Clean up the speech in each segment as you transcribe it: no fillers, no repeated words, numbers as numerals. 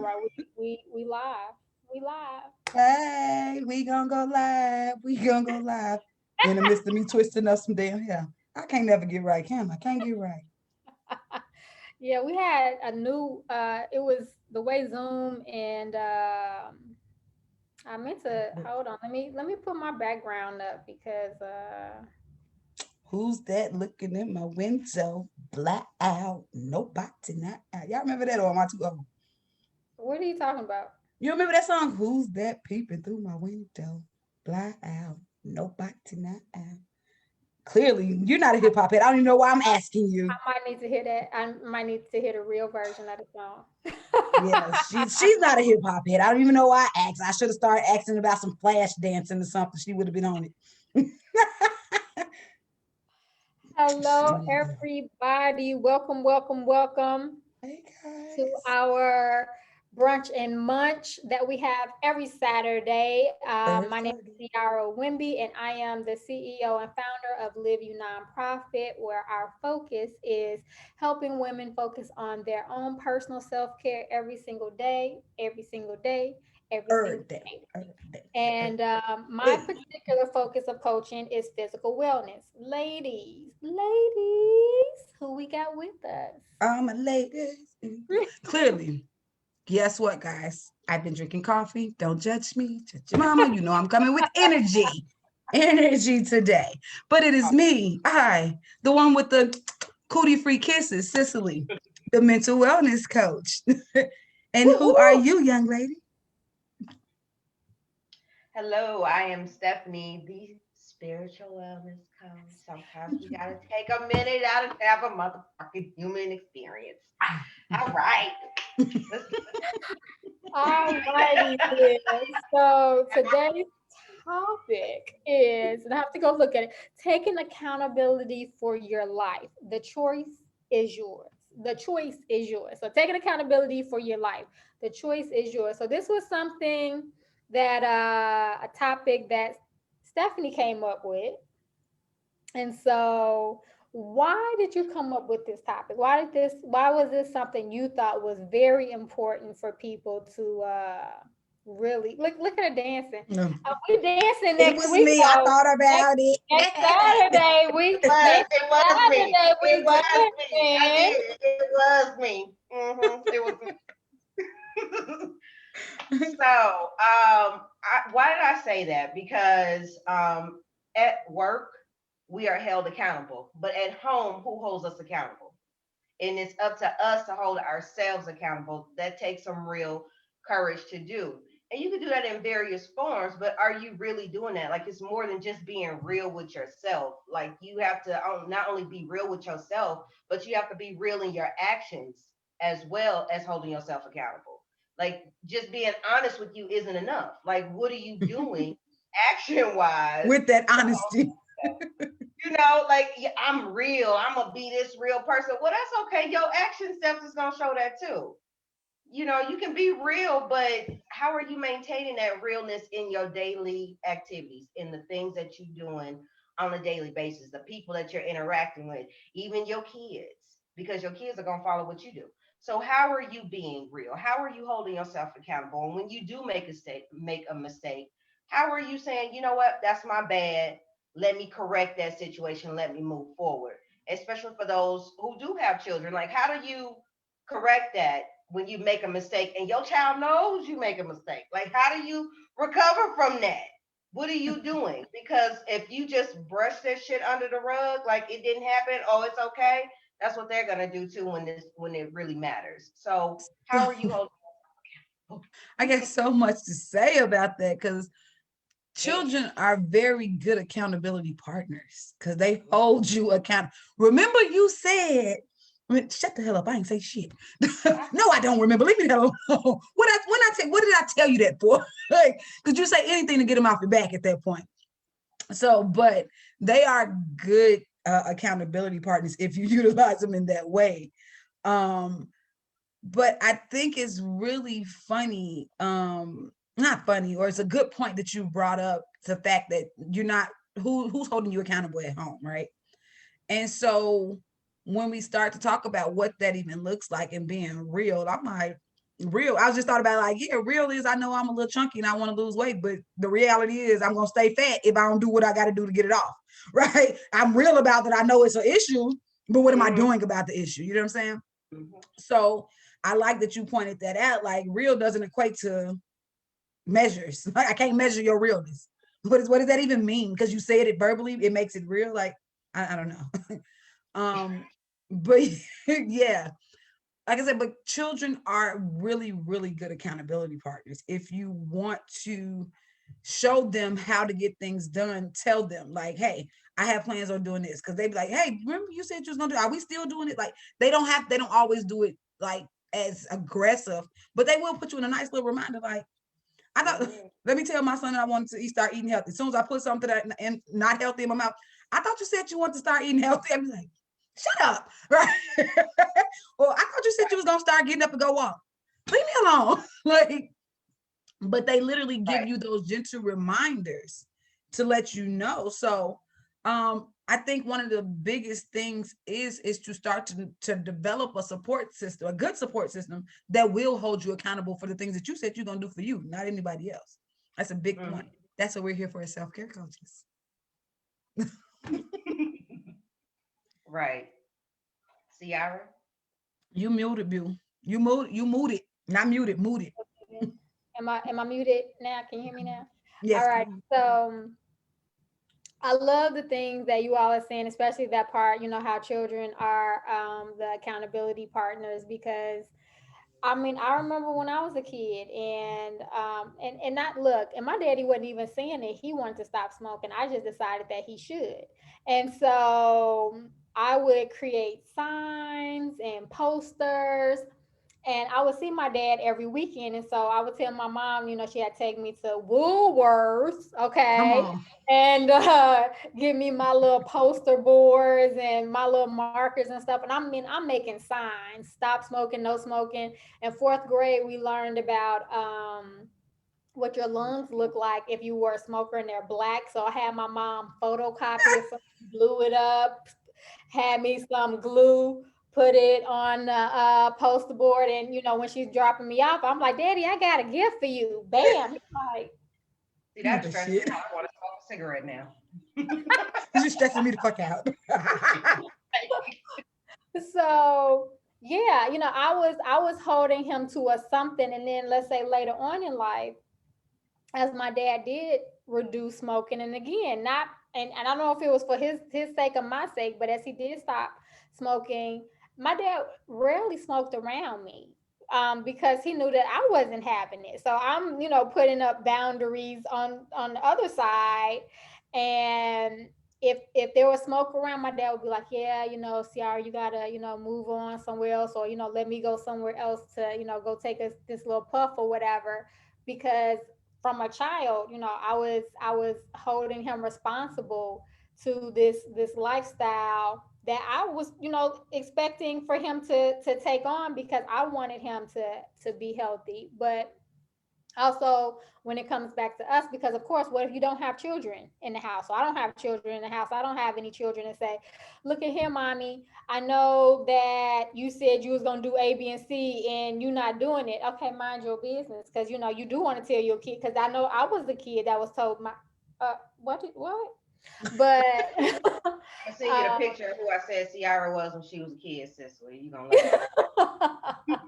right. We live. We live. Hey, we gonna go live. We gonna go live. In the midst of me twisting up some damn hair. I can't never get right, can I? Can't get right. Yeah, we had a new it was the way Zoom and I meant to hold on. Let me put my background up because Who's that looking in my window? Black out. Nobody not out. Y'all remember that or am I too old? what are you talking about? You remember that song? Who's that peeping through my window? Black out. Nobody not out. Clearly, you're not a hip hop head. I don't even know why I'm asking you. I might need to hear that. I might need to hear the real version of the song. Yeah, she's not a hip hop head. I don't even know why I asked. I should have started asking about some flash dancing or something. She would have been on it. Hello, She- everybody. Welcome, welcome, welcome Hey to guys. our brunch and munch that we have every Saturday. Third My name Saturday. is CiaraWimby, and I am the CEO and founder of Live You Nonprofit, where our focus is helping women focus on their own personal self care every single day, every single day, every single Third day. day. Third day. Third And my day. particular focus of coaching is physical wellness. Ladies, who we got with us? All my ladies. Clearly, guess what, guys? I've been drinking coffee. Don't judge me. Judge your mama. You know I'm coming with energy. Energy today. But it is me, the one with the cootie-free kisses, Cicely, the mental wellness coach. And who are Woohoo! you, young lady? Hello, I am Stephany, the spiritual wellness coach. Sometimes we gotta take a minute out and have a motherfucking human experience. All right. Let's All righty then. So today's topic is, and I have to go look at it, taking accountability for your life. The choice is yours. The choice is yours. So taking accountability for your life. The choice is yours. So this was something that a topic that Stephany came up with. And so why did you come up with this topic? Why was this something you thought was very important for people to really look at her dancing. No. We dancing It next was week me. I though. thought Next, about next it. Saturday we was. next It was me. Saturday It we was me. I dancing. did. It was me. It was me. Why did I say that? Because at work, we are held accountable, but at home, who holds us accountable? And it's up to us to hold ourselves accountable. That takes some real courage to do. And you can do that in various forms, but are you really doing that? Like, it's more than just being real with yourself. Like, you have to not only be real with yourself, but you have to be real in your actions as well as holding yourself accountable. Like, just being honest with you isn't enough. Like, what are you doing action wise? With that honesty. Like, yeah, I'm real. I'm gonna be this real person. Well, that's okay. Your action steps is gonna show that too. You can be real, but how are you maintaining that realness in your daily activities, in the things that you're doing on a daily basis, the people that you're interacting with, even your kids, because your kids are gonna follow what you do. So how are you being real? How are you holding yourself accountable? And when you do make a mistake, how are you saying, you know what, that's my bad. Let me correct that situation. Let me move forward. Especially for those who do have children. Like, how do you correct that when you make a mistake and your child knows you make a mistake? Like, how do you recover from that? What are you doing? Because if you just brush that shit under the rug, like it didn't happen, oh, it's okay. That's what they're gonna do too when it really matters. So how are you holding? I got so much to say about that because Hey, children are very good accountability partners because they hold you accountable. Remember, you said, shut the hell up. I ain't say shit. No, I don't remember. Leave me the hell alone. What did I tell you that for? Like, could you say anything to get them off your back at that point? So, but they are good accountability partners if you utilize them in that way. Um, but I think it's really funny, not funny, or it's a good point that you brought up the fact that you're not who's holding you accountable at home, right? And so when we start to talk about what that even looks like and being real, I'm like, real. I was just thought about like, yeah, real is I know I'm a little chunky and I want to lose weight, but the reality is I'm gonna stay fat if I don't do what I got to do to get it off. Right? I'm real about that. I know it's an issue, but what am I doing about the issue? You know what I'm saying? So I like that you pointed that out. Like real doesn't equate to measures. Like I can't measure your realness. What does that even mean? Because you said it verbally, it makes it real. Like I don't know. But yeah, like I said, but children are really, really good accountability partners. If you want to show them how to get things done, tell them like, hey, I have plans on doing this. Cause they be like, hey, remember you said you was gonna do it? Are we still doing it? Like they don't always do it like as aggressive, but they will put you in a nice little reminder. Like, I thought, let me tell my son that I wanted to start eating healthy. As soon as I put something that and not healthy in my mouth, I thought you said you want to start eating healthy. I'm like, shut up, right? Well, I thought you said you was gonna start getting up and go walk. Leave me alone. Like, but they literally give you those gentle reminders to let you know. So I think one of the biggest things is to start to develop a support system, a good support system that will hold you accountable for the things that you said you're gonna do for you, not anybody else. That's a big point. That's what we're here for as self-care coaches. Right. Ciara? You muted, not muted, muted. Am I muted now? Can you hear me now? Yes. All right. So I love the things that you all are saying, especially that part, how children are the accountability partners, because I mean, I remember when I was a kid and not look, and my daddy wasn't even saying that he wanted to stop smoking. I just decided that he should. And so I would create signs and posters, and I would see my dad every weekend. And so I would tell my mom, she had to take me to Woolworths, Come okay, on. and give me my little poster boards and my little markers and stuff. And I mean, I'm making signs: stop smoking, no smoking. In fourth grade, we learned about what your lungs look like if you were a smoker and they're black. So I had my mom photocopy it, blew it up, had me some glue, put it on the poster board, and when she's dropping me off, I'm like, Daddy, I got a gift for you. Bam. He's like, see, that stresses me out. I want to smoke a cigarette now. This is stressing me the fuck out. So yeah, I was holding him to a something, and then let's say later on in life, as my dad did reduce smoking, and again, not and I don't know if it was for his sake or my sake, but as he did stop smoking, my dad rarely smoked around me. Because he knew that I wasn't having it. So I'm, putting up boundaries on the other side. And if there was smoke around, my dad would be like, yeah, Ciara, you gotta, move on somewhere else, or, let me go somewhere else to, go take this little puff or whatever. Because from a child, I was holding him responsible to this lifestyle that I was, expecting for him to take on, because I wanted him to be healthy. But also when it comes back to us, because of course, what if you don't have children in the house? So I don't have children in the house. I don't have any children to say, look at here, mommy, I know that you said you was going to do A, B, and C and you're not doing it. Okay, mind your business. Because you do want to tell your kid, because I know I was the kid that was told what but I seen you the picture of who I said Ciara was when she was a kid, Cicely. You gonna let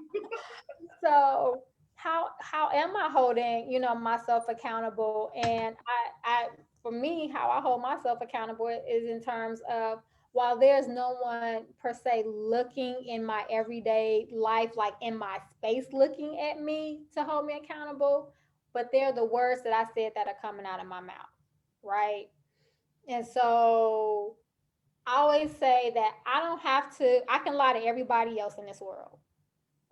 so how am I holding myself accountable? And I for me, how I hold myself accountable is in terms of, while there's no one per se looking in my everyday life, like in my space looking at me to hold me accountable, but they're the words that I said that are coming out of my mouth, right? And so I always say that I can lie to everybody else in this world.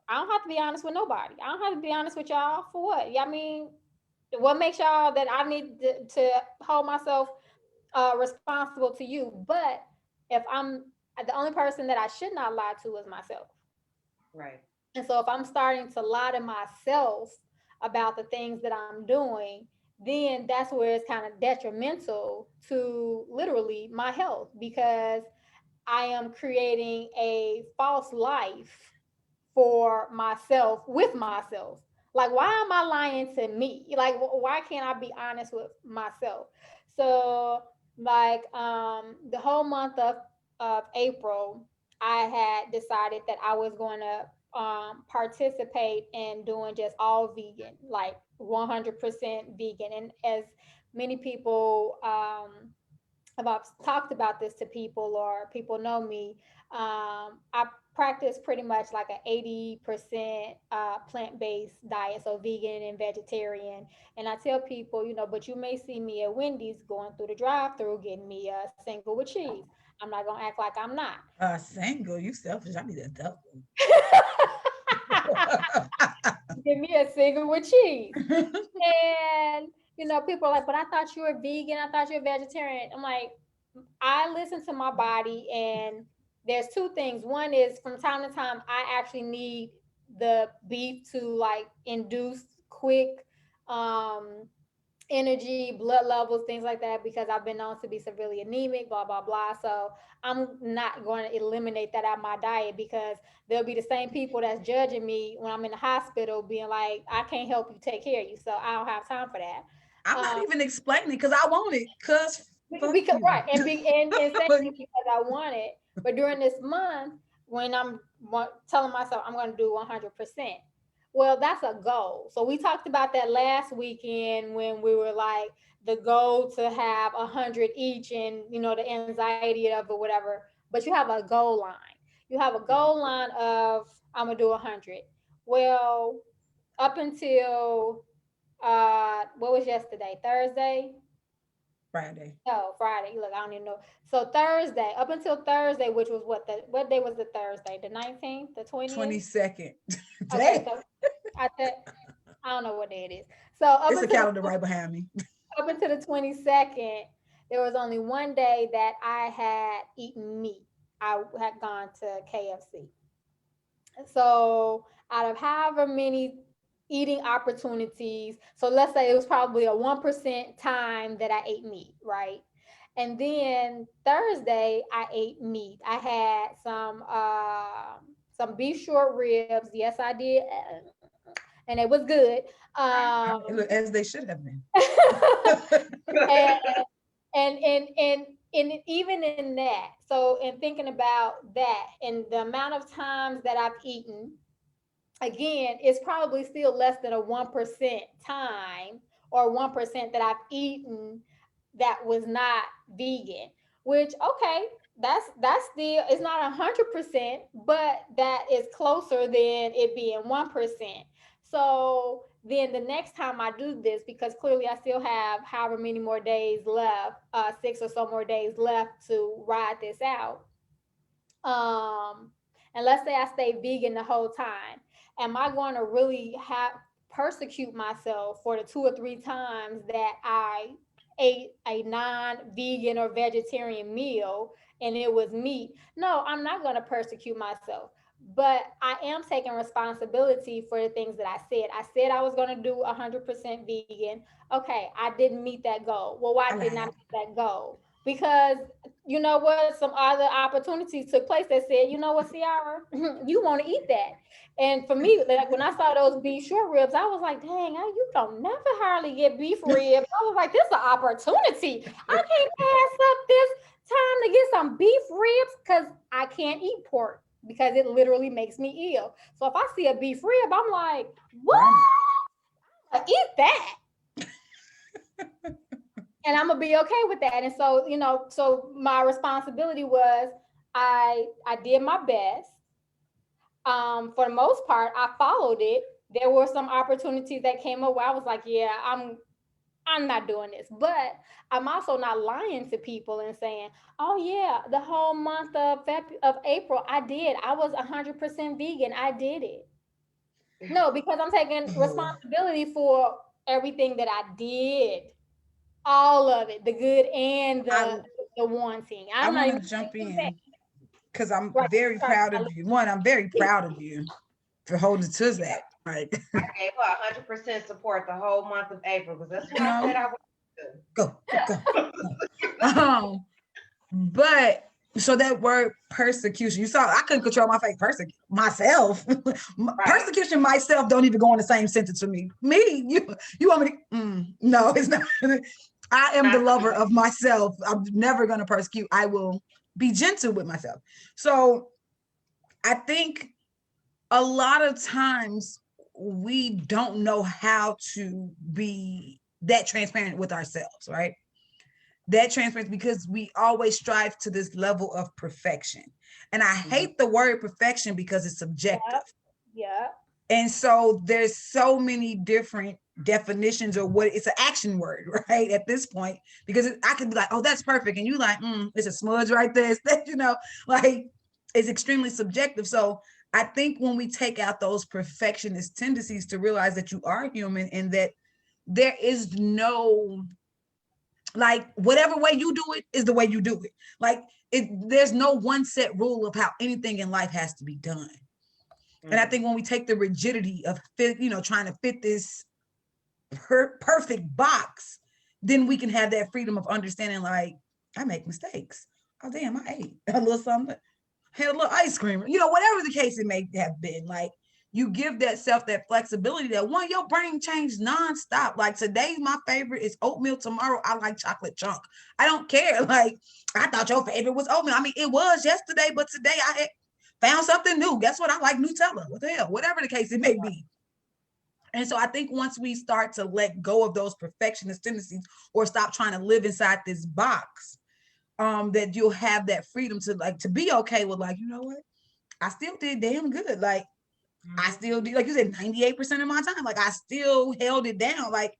I don't have to be honest with nobody. I don't have to be honest with y'all for what? I mean, what makes y'all that I need to hold myself responsible to you? But if I'm the only person that I should not lie to is myself. right. And so if I'm starting to lie to myself about the things that I'm doing, then that's where it's kind of detrimental to literally my health, because I am creating a false life for myself with myself. Like, why am I lying to me? Like, why can't I be honest with myself? So, like, the whole month of April, I had decided that I was going to participate in doing just all vegan, like 100% vegan. And as many people have talked about this to people, or people know me, I practice pretty much like an 80% plant-based diet, so vegan and vegetarian. And I tell people, but you may see me at Wendy's going through the drive-through getting me a single with cheese. I'm not gonna act like I'm not. Single, you selfish. I need a double. Give me a single with cheese. And people are like, but I thought you were vegan. I thought you were vegetarian. I'm like, I listen to my body, and there's two things. One is, from time to time, I actually need the beef to like induce quick energy, blood levels, things like that, because I've been known to be severely anemic, blah, blah, blah. So I'm not going to eliminate that out of my diet, because there'll be the same people that's judging me when I'm in the hospital, being like, I can't help you take care of you. So I don't have time for that. I'm not even explaining because I want it. Because Right, and saying it because I want it. But during this month, when I'm telling myself I'm going to do 100%, well, that's a goal. So we talked about that last weekend when we were like, the goal to have 100 each, and the anxiety of it, whatever. But you have a goal line. You have a goal line of, I'm gonna do 100. Well, up until what was yesterday? Thursday. Friday. No, Friday. Look, I don't even know. So Thursday, up until Thursday, which was what day was it? Thursday, the 19th, the 20th. 22nd. Okay, so I don't know what day it is. So up it's a until calendar right behind me. up until the 22nd, there was only one day that I had eaten meat. I had gone to KFC. So out of however many eating opportunities, so let's say it was probably a 1% time that I ate meat, right? And then Thursday I ate meat. I had some beef short ribs. Yes, I did, and it was good. As they should have been. and, and even in that, so in thinking about that and the amount of times that I've eaten, again, it's probably still less than a 1% time, or 1% that I've eaten that was not vegan. Which, okay, that's still, it's not 100%, but that is closer than it being 1%. So then the next time I do this, because clearly I still have however many more days left, 6 or so more days left to ride this out. And let's say I stay vegan the whole time. Am I going to really have persecute myself for the 2 or 3 times that I ate a non-vegan or vegetarian meal and it was meat? No, I'm not going to persecute myself. But I am taking responsibility for the things that I said. I said I was going to do 100% vegan. Okay, I didn't meet that goal. Well, why didn't I meet that goal? Because you know what, some other opportunities took place that said, you know what, Ciara, you want to eat that. And for me, like when I saw those beef short ribs, I was like, dang, you don't never hardly get beef ribs. I was like, this is an opportunity. I can't pass up this time to get some beef ribs, because I can't eat pork because it literally makes me ill. So if I see a beef rib, I'm like, what? I eat that. And I'm gonna be okay with that. And so, so my responsibility was, I did my best. For the most part, I followed it. There were some opportunities that came up where I was like, yeah, I'm not doing this. But I'm also not lying to people and saying, oh yeah, the whole month of April, I was 100% vegan. I did it. No, because I'm taking responsibility for everything that I did. All of it, the good and the wanting. I want to jump in because I'm very proud of you. I'm very proud of you for holding to that. Like, I gave her 100% support the whole month of April, because that's what I said I would do. Go. But So that word persecution, you saw, I couldn't control my face. Myself. Persecution, myself don't even go in the same sentence for me. You want me to, no, it's not. I am the lover of myself. I'm never going to persecute. I will be gentle with myself. So I think a lot of times we don't know how to be that transparent with ourselves, right? That transparency, because we always strive to this level of perfection. And I hate the word perfection because it's subjective. Yeah. And so there's so many different definitions of what it's an action word, right? At this point, because I could be like, oh, that's perfect. And you like, it's a smudge right there. Like it's extremely subjective. So I think when we take out those perfectionist tendencies to realize that you are human and that there is no, like, whatever way you do it is the way you do it. Like there's no one set rule of how anything in life has to be done. And I think when we take the rigidity of trying to fit this perfect box, then we can have that freedom of understanding, like, I make mistakes. Oh, damn, I ate a little something, had a little ice cream, whatever the case it may have been. Like, you give that self that flexibility that your brain changed nonstop. Like today, my favorite is oatmeal. Tomorrow, I like chocolate chunk. I don't care. Like, I thought your favorite was oatmeal. I mean, it was yesterday, but today I had found something new. Guess what? I like Nutella. What the hell? Whatever the case it may be. And so I think once we start to let go of those perfectionist tendencies or stop trying to live inside this box, that you'll have that freedom to be okay with, like, you know what? I still did damn good. Like, I still did, like you said, 98% of my time. Like, I still held it down. Like,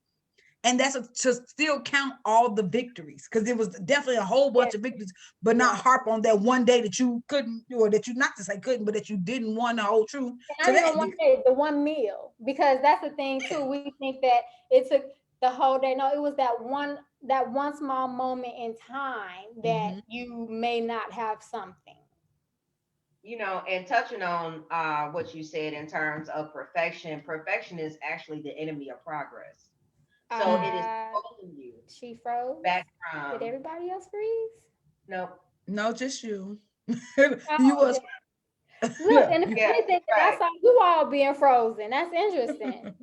and that's to still count all the victories, because it was definitely a whole bunch of victories, but not harp on that one day that you couldn't, or that you, not to say couldn't, but that you didn't want to hold true. And not even one day, the one meal, because that's the thing too. We think that it took the whole day. No, it was that one small moment in time that you may not have something. And touching on what you said in terms of perfection is actually the enemy of progress. So it is pulling you. She froze. Back from. Did everybody else freeze? Nope. No, just you. You was. Look, and the funny thing is, I saw you all being frozen. That's interesting.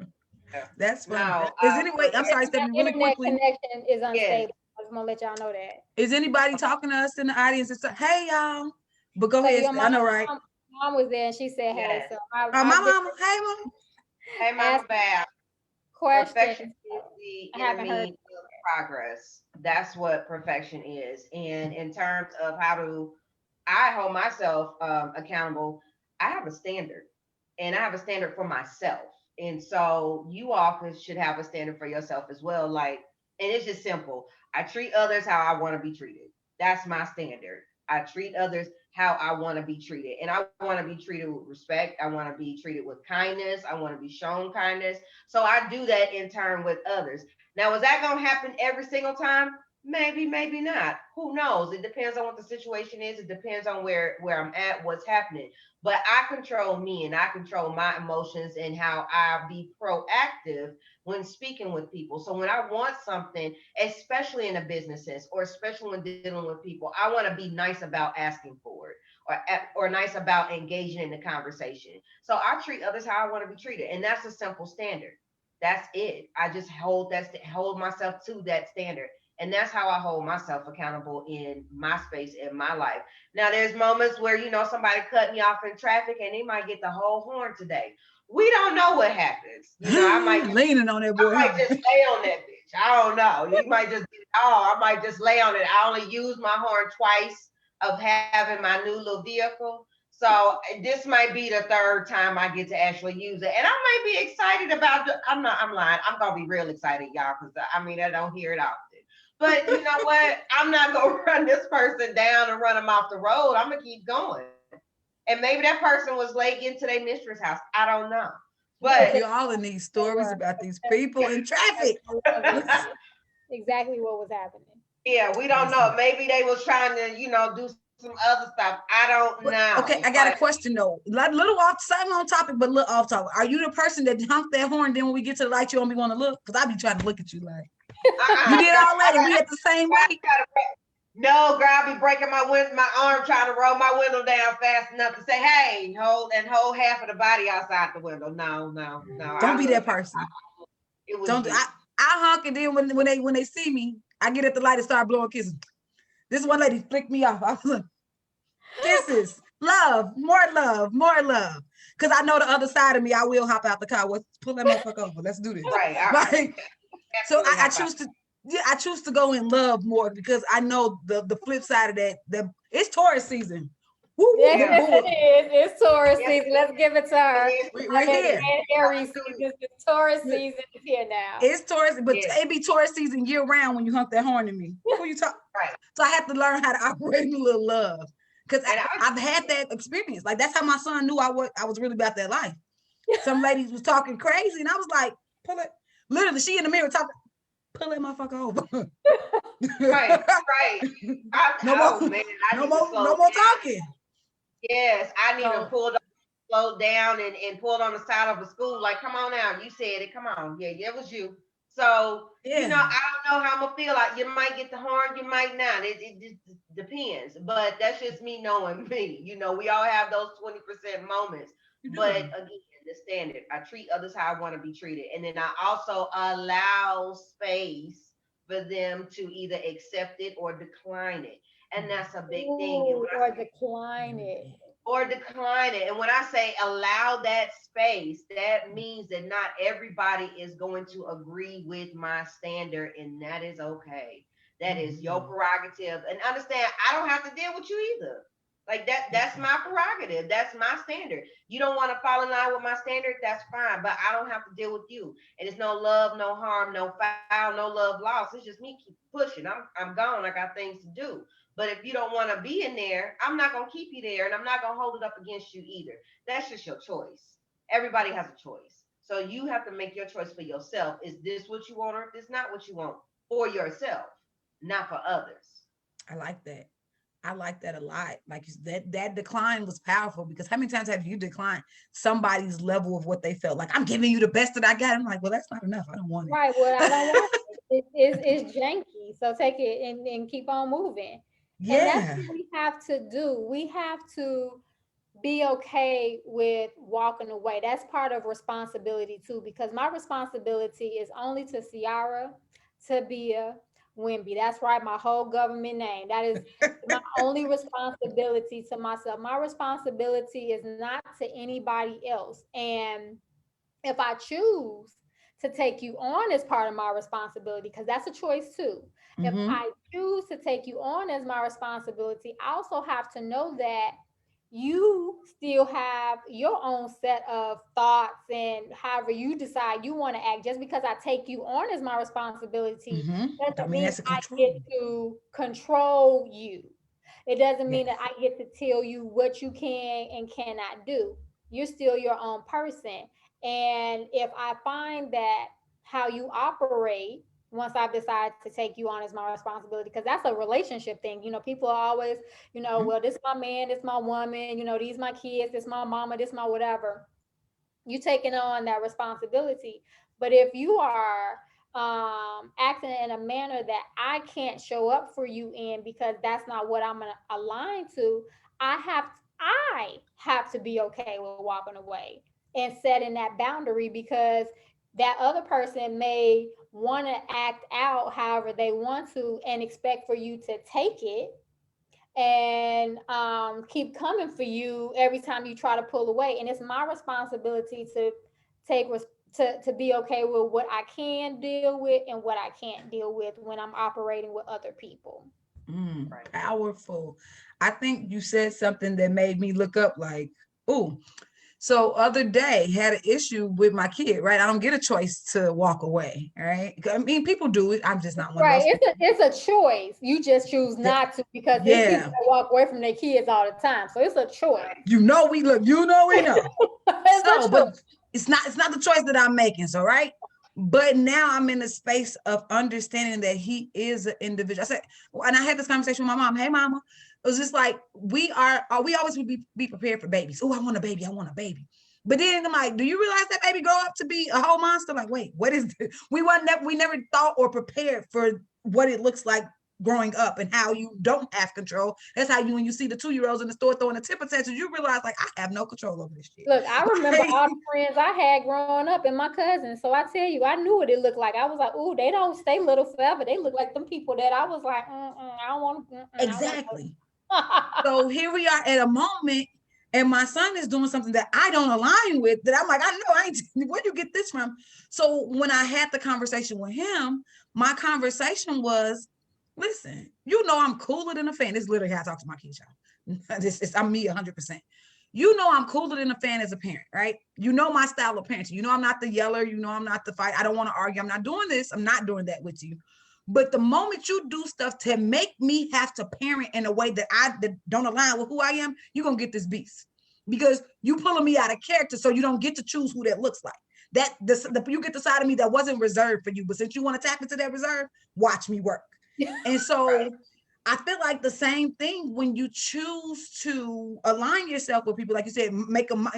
That's funny. I'm sorry, Stephany, really quickly. Connection is unstable. Yes. I just want to let y'all know that. Is anybody talking to us in the audience? It's hey, y'all. But go ahead. I know, right? Mom was there and she said, hey. So my mama. Hey, mom. Hey, Mama Bab. Perfection is the enemy of progress. That's what perfection is. And in terms of how do I hold myself accountable, I have a standard, and I have a standard for myself. And so you all should have a standard for yourself as well. Like, and it's just simple. I treat others how I want to be treated. That's my standard. I treat others how I want to be treated. And I want to be treated with respect. I want to be treated with kindness. I want to be shown kindness. So I do that in turn with others. Now, is that going to happen every single time? Maybe, maybe not. Who knows? It depends on what the situation is. It depends on where I'm at, what's happening. But I control me, and I control my emotions and how I be proactive when speaking with people. So when I want something, especially in a business sense, or especially when dealing with people, I want to be nice about asking for it, or nice about engaging in the conversation. So I treat others how I want to be treated. And that's a simple standard. That's it. I just hold myself to that standard. And that's how I hold myself accountable in my space, in my life. Now, there's moments where, somebody cut me off in traffic and they might get the whole horn today. We don't know what happens. I might leaning on that boy. I might just lay on that bitch. I don't know. You might just I might just lay on it. I only use my horn twice of having my new little vehicle. So this might be the third time I get to actually use it. And I might be excited about I'm lying. I'm gonna be real excited, y'all, because I don't hear it often. But you know what? I'm not going to run this person down and run them off the road. I'm going to keep going. And maybe that person was late into their mistress' house. I don't know. But you all in these stories about these people in traffic. Exactly what was happening. Yeah, we don't know. Maybe they was trying to, do some other stuff. I don't know. Okay, I got a question though. Little off, something on topic, but a little off topic. Are you the person that honked that horn? Then when we get to the light, you only want to look? Because I be trying to look at you like. You did all that and we at the same rate. No, girl, I be breaking my arm trying to roll my window down fast enough to say, hey, hold half of the body outside the window. No. Don't be that person. It was Don't. you. I honk, and then when they see me, I get at the light and start blowing kisses. This one lady flicked me off. I was like, kisses, love, more love, more love. Because I know the other side of me, I will hop out the car. Pull that motherfucker over. Let's do this. Right. Like, so I choose to. Yeah, I choose to go in love more because I know the flip side of that. It's Taurus season. Woo, yes, it is. It's Taurus season. Let's give it to her. We're here. Aries season. The Taurus season is here now. It's Taurus, but it be Taurus season year round when you hump that horn at me. Who you talk? Right. So I have to learn how to operate in a little love because I've had that experience. Like that's how my son knew I was really about that life. Some ladies was talking crazy, and I was like, pull it. Literally, she in the mirror talking. Pull that motherfucker over. Right. No more talking. Yes, I need to slow down and pulled on the side of a school. Like, come on now, you said it. Come on, yeah, it was you. So I don't know how I'm gonna feel. Like you might get the horn, you might not. It just depends. But that's just me knowing me. We all have those 20% moments. But again, the standard. I treat others how I want to be treated. And then I also allow space for them to either accept it or decline it. And that's a big thing. Or decline it. And when I say allow that space, that means that not everybody is going to agree with my standard, and that is okay. That is your prerogative. And understand, I don't have to deal with you either. Like that's my prerogative. That's my standard. You don't want to fall in line with my standard, that's fine, but I don't have to deal with you. And it's no love, no harm, no foul, no love lost. It's just me keep pushing. I'm gone. I got things to do. But if you don't want to be in there, I'm not going to keep you there, and I'm not going to hold it up against you either. That's just your choice. Everybody has a choice. So you have to make your choice for yourself. Is this what you want, or if this not what you want for yourself, not for others? I like that. I like that a lot. Like that decline was powerful because how many times have you declined somebody's level of what they felt like? I'm giving you the best that I got. I'm like, well, that's not enough. I don't want it. Right. Well, I don't want it. It's janky. So take it and keep on moving. Yeah. And that's what we have to do. We have to be okay with walking away. That's part of responsibility too, because my responsibility is only to Ciara, to Wimby. That's right, my whole government name. That is my only responsibility to myself. My responsibility is not to anybody else. And if I choose to take you on as part of my responsibility, because that's a choice too. If I choose to take you on as my responsibility, I also have to know that you still have your own set of thoughts and however you decide you want to act. Just because I take you on as my responsibility doesn't mean I get to control you. It doesn't mean that I get to tell you what you can and cannot do. You're still your own person. And if I find that how you operate, once I've decided to take you on as my responsibility, because that's a relationship thing. People are always, well, this is my man, this is my woman, these my kids, this is my mama, this is my whatever. You taking on that responsibility. But if you are acting in a manner that I can't show up for you in because that's not what I'm aligned to, I have to be okay with walking away and setting that boundary, because that other person may want to act out however they want to and expect for you to take it and keep coming for you every time you try to pull away. And it's my responsibility to to be okay with what I can deal with and what I can't deal with when I'm operating with other people. Powerful. I think you said something that made me look up like, ooh. So other day had an issue with my kid, right? I don't get a choice to walk away, right? I mean, people do it. I'm just not one of those. It's a choice. You just choose not to, because there's people that walk away from their kids all the time. So it's a choice. We know. But it's not the choice that I'm making. So, right. But now I'm in a space of understanding that he is an individual. I said, and I had this conversation with my mom. Hey, mama. It was just like, we always would be prepared for babies. Oh, I want a baby. But then I'm like, do you realize that baby grow up to be a whole monster? Like, wait, what is this? We never thought or prepared for what it looks like growing up and how you don't have control. That's how when you see the 2-year-olds in the store throwing a temper tantrum, you realize like I have no control over this shit. Look, I remember all the friends I had growing up and my cousins. So I tell you, I knew what it looked like. I was like, ooh, they don't stay little forever. They look like them people that I was like, I don't want to. Exactly. So here we are at a moment, and my son is doing something that I don't align with, that I'm like, I know, I ain't, where you get this from? So when I had the conversation with him, my conversation was, listen, you know, I'm cooler than a fan. This is literally how I talk to my kids, y'all. I'm me 100%. You know, I'm cooler than a fan as a parent, right? You know my style of parenting. You know I'm not the yeller. You know I'm not the fight. I don't want to argue. I'm not doing this. I'm not doing that with you. But the moment you do stuff to make me have to parent in a way that that don't align with who I am, you're going to get this beast. Because you pulling me out of character, so you don't get to choose who that looks like. You get the side of me that wasn't reserved for you. But since you want to tap into that reserve, watch me work. And so right. I feel like the same thing when you choose to align yourself with people, like you said,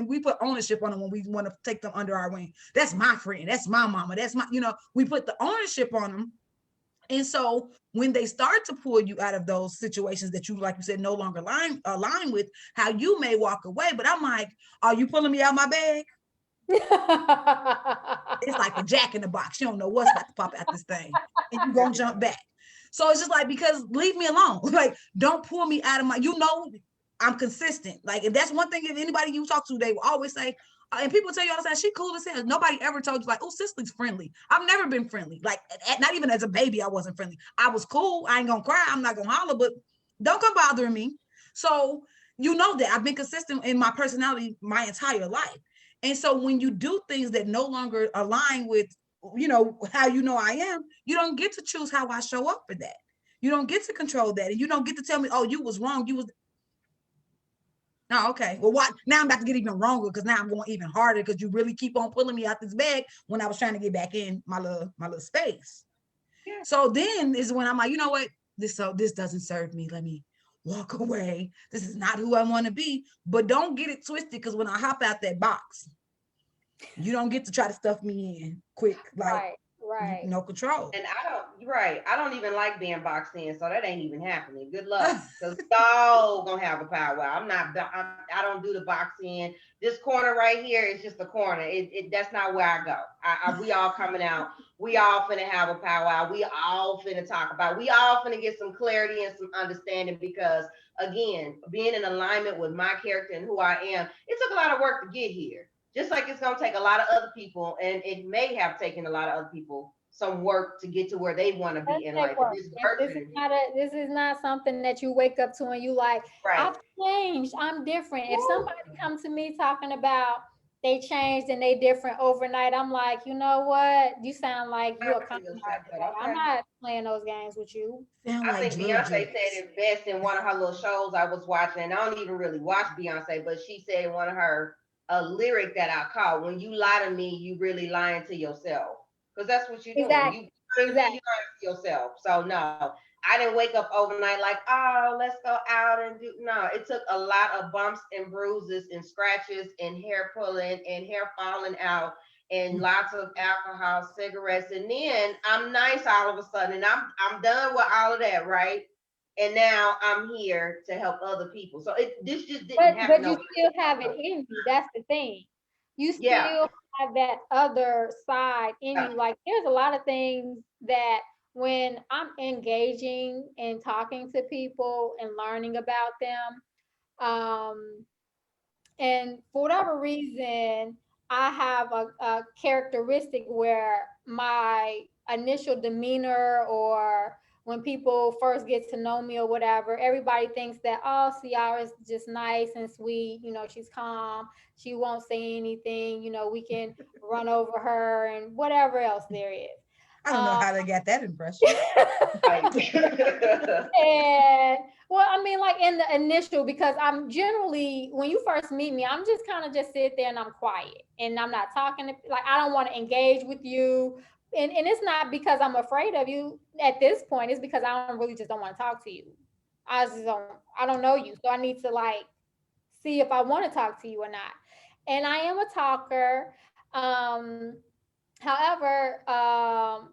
we put ownership on them when we want to take them under our wing. That's my friend. That's my mama. That's my, we put the ownership on them. And so when they start to pull you out of those situations that you, like you said, no longer align with, how you may walk away. But I'm like, are you pulling me out my bag? It's like a jack in the box. You don't know what's about to pop out this thing. And you're going to jump back. So it's just like, because leave me alone. Like, don't pull me out of my, I'm consistent. Like, if that's one thing, if anybody you talk to, they will always say, and people tell you all the time, she cool as hell. Nobody ever told you like, oh, Cicely's friendly. I've never been friendly. Like, not even as a baby, I wasn't friendly. I was cool. I ain't gonna cry. I'm not gonna holler, but don't come bothering me. So you know that I've been consistent in my personality my entire life. And so when you do things that no longer align with, how I am, you don't get to choose how I show up for that. You don't get to control that. And you don't get to tell me, oh, you was wrong. No, okay. Well, what? Now I'm about to get even wronger because now I'm going even harder because you really keep on pulling me out this bag when I was trying to get back in my little space. Yeah. So then is when I'm like, you know what? This doesn't serve me. Let me walk away. This is not who I want to be. But don't get it twisted, because when I hop out that box, you don't get to try to stuff me in quick. Like, right. No control. And I don't even like being boxed in, so that ain't even happening. Good luck, because y'all gonna have a powwow. I don't do the box in. This corner right here is just a corner. That's not where I go. We all coming out. We all finna have a powwow. We all finna talk about. We all finna get some clarity and some understanding, because again, being in alignment with my character and who I am, it took a lot of work to get here. Just like it's gonna take a lot of other people, and it may have taken a lot of other people some work to get to where they want to be in life. This is not something that you wake up to and you like, right. I've changed, I'm different. If somebody comes to me talking about they changed and they different overnight, I'm like, you know what? You sound like you're a compromise. Okay. I'm not playing those games with you. I think Beyonce said it best in one of her little shows I was watching, and I don't even really watch Beyonce, but she said in one of her a lyric that I caught: when you lie to me, you really lying to yourself. Because that's what you're doing. Exactly. You lying to yourself. So no, I didn't wake up overnight like, oh, let's go out and do. No, it took a lot of bumps and bruises and scratches and hair pulling and hair falling out and lots of alcohol, cigarettes, and then I'm nice all of a sudden, and I'm done with all of that, right? And now I'm here to help other people. So this just didn't happen. But you still have it in you. That's the thing. You still have that other side in you. Like, there's a lot of things that when I'm engaging and talking to people and learning about them, and for whatever reason, I have a characteristic where my initial demeanor, or when people first get to know me or whatever, everybody thinks that, oh, Ciara's just nice and sweet. She's calm. She won't say anything. We can run over her and whatever else there is. I don't know how they got that impression. And well, I mean, like in the initial, because I'm generally, when you first meet me, I'm just kind of just sit there and I'm quiet and I'm not talking like, I don't want to engage with you. And it's not because I'm afraid of you at this point. It's because I don't want to talk to you. I don't know you. So I need to like see if I want to talk to you or not. And I am a talker. However,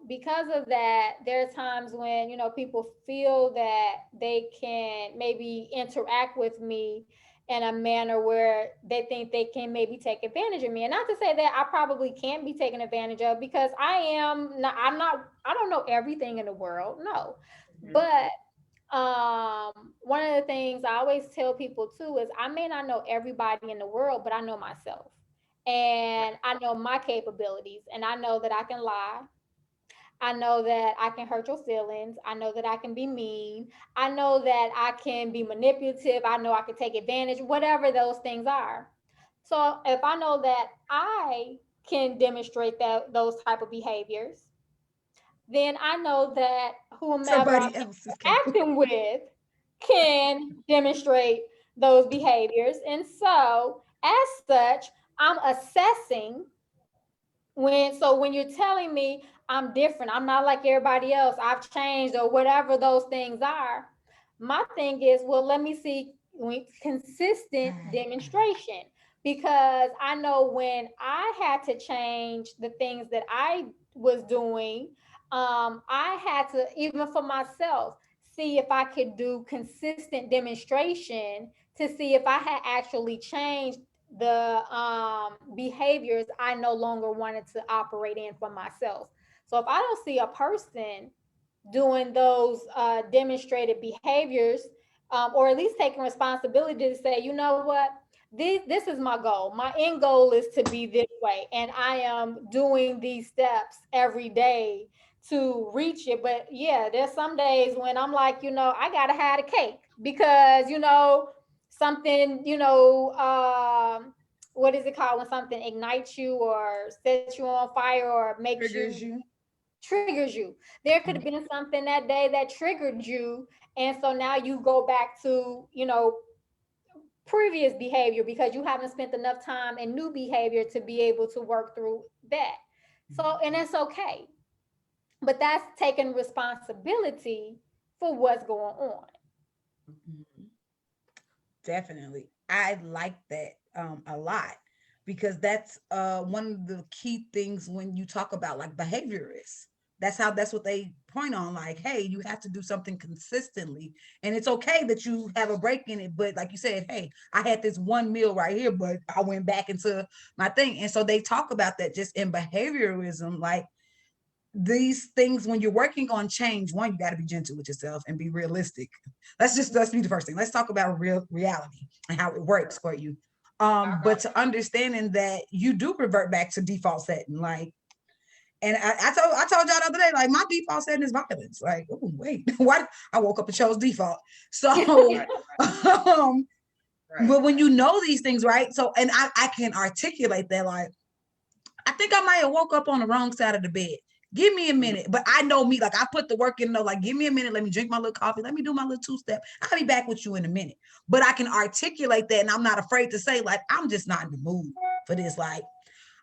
because of that, there are times when, people feel that they can maybe interact with me in a manner where they think they can maybe take advantage of me. And not to say that I probably can't be taken advantage of, because I don't know everything in the world. No. But one of the things I always tell people too is I may not know everybody in the world, but I know myself. And I know my capabilities, and I know that I can lie. I know that I can hurt your feelings. I know that I can be mean. I know that I can be manipulative. I know I can take advantage, whatever those things are. So if I know that I can demonstrate those type of behaviors, then I know that whomever I'm Somebody else is capable. acting with can demonstrate those behaviors. And so, as such, I'm assessing when you're telling me I'm different, I'm not like everybody else, I've changed or whatever those things are. My thing is, well, let me see consistent demonstration, because I know when I had to change the things that I was doing, I had to, even for myself, see if I could do consistent demonstration to see if I had actually changed the behaviors I no longer wanted to operate in for myself. So if I don't see a person doing those demonstrated behaviors, or at least taking responsibility to say, you know what, this is my goal. My end goal is to be this way, and I am doing these steps every day to reach it. But yeah, there's some days when I'm like, I gotta have a cake because something, what is it called when something ignites you or sets you on fire or makes Triggers you you. triggers you. There could have been something that day that triggered you. And so now you go back to, previous behavior because you haven't spent enough time in new behavior to be able to work through that. So, and it's okay. But that's taking responsibility for what's going on. Mhm. Definitely. I like that a lot because that's one of the key things when you talk about like behaviorists. That's what they point on. Like, hey, you have to do something consistently. And it's okay that you have a break in it. But like you said, hey, I had this one meal right here, but I went back into my thing. And so they talk about that just in behaviorism, like these things when you're working on change, one, you got to be gentle with yourself and be realistic. Let's be the first thing. Let's talk about real reality and how it works for you. But to understanding that you do revert back to default setting, like, and I told y'all the other day, like my default setting is violence. Like, oh wait, what? I woke up and chose default. So, but when you know these things, right? So, and I can articulate that, like, I think I might have woke up on the wrong side of the bed. Give me a minute. But I know me, like I put the work in, though, like, give me a minute. Let me drink my little coffee. Let me do my little two-step. I'll be back with you in a minute. But I can articulate that. And I'm not afraid to say, like, I'm just not in the mood for this. Like,